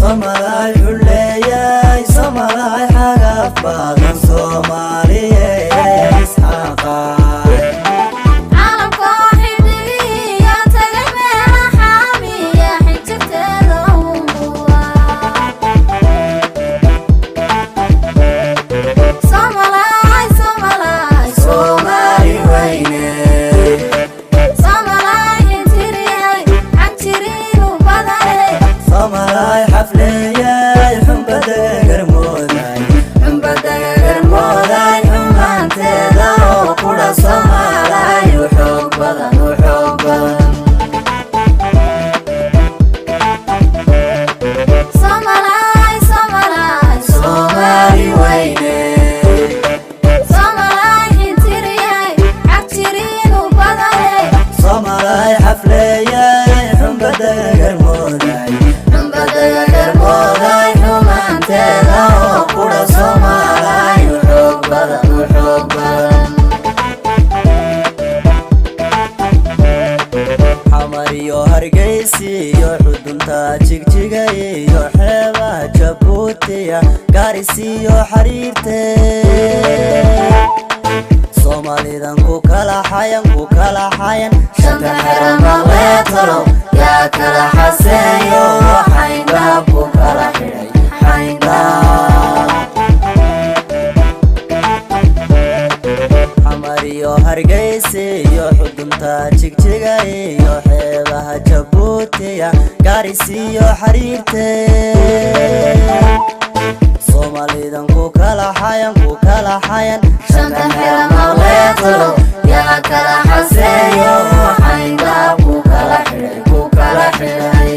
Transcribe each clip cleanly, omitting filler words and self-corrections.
somaali xuleeyay somaali xagaf badan somaali isxaqa somaali xafleeyay xumbada garmooday xumaanteeda oo qudha somaali u xoog badan somaali weyne somaali xafleeyay xumbada garmooday xumaanteeda oo qudha somaali u xoog badan xamar iyo hargeysa iyo xudunta jigjiga iyo xeebaha jabuutiya gaarisa iyo xariirte soomaalidan ku kala xayan shanta xerama leetalow yaa kala xaseeyo xayndaab ku kala xidhay xamar iyo hargeysa iyo xudunta jigjiga iyo xeebaha jabuutiya gaarisa iyo xariirte soomaalidan ku kala xayan shanta xerama leetalow yaa kala xaseeyo xayndaab ku kala xidhay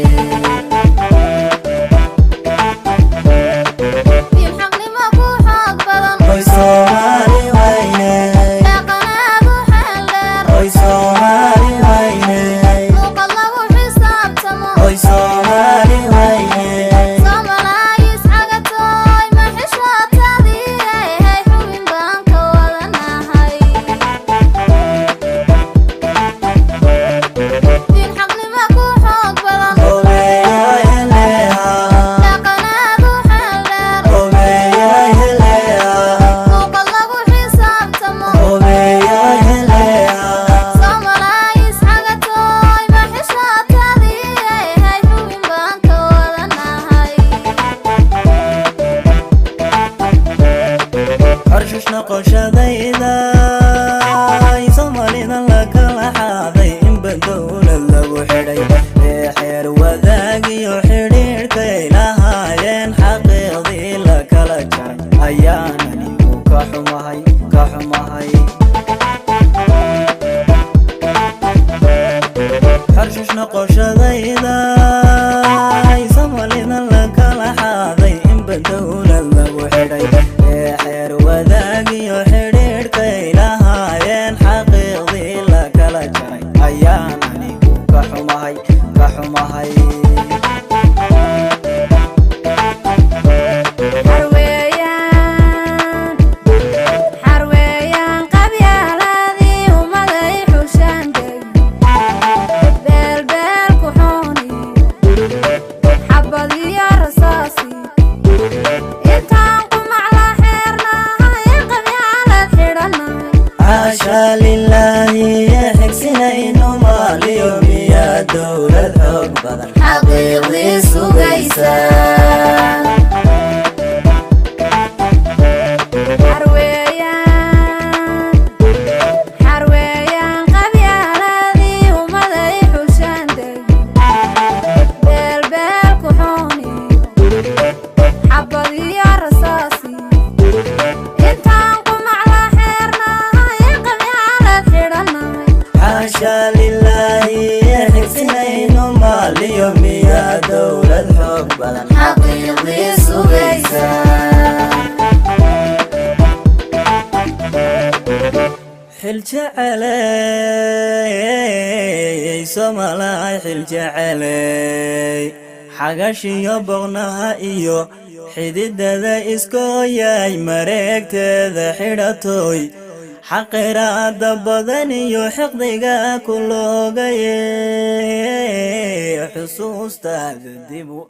oy somaali weyne oy somaali weyne oy somaali weyne xarshushna qoshadayda soomaalida la kala xaaday inba dowlad lagu xidhay ee xeer wadaag iyo xidhiidhkay lahaayeen xaqiiqdii la kala jaray ayaan anigu ka xumahay xarshushna qoshadayda soomaalida la kala xaaday inba dowlad lagu xidhay ee xeer wadaag iyo xidhiidhkay lahaayeen xaqiiqdii la kala jaray ayaan anigu ka xumahay xaasha lilaahi xigsinayno maaliyo miyaa dowlad xoog badan xaqiiqdii sugaysa xaasha lilaahi xigsinayno maaliyo miyaa dowlad xoog badan xaqiiqdii sugaysa xil jeceley somaali xil jeceley xagashiyo boqnaha iyo xididada iskooyay mareegteeda xidhatoy xaqiraada badan iyo xiqdiga ku loogaye xusuustaada dib u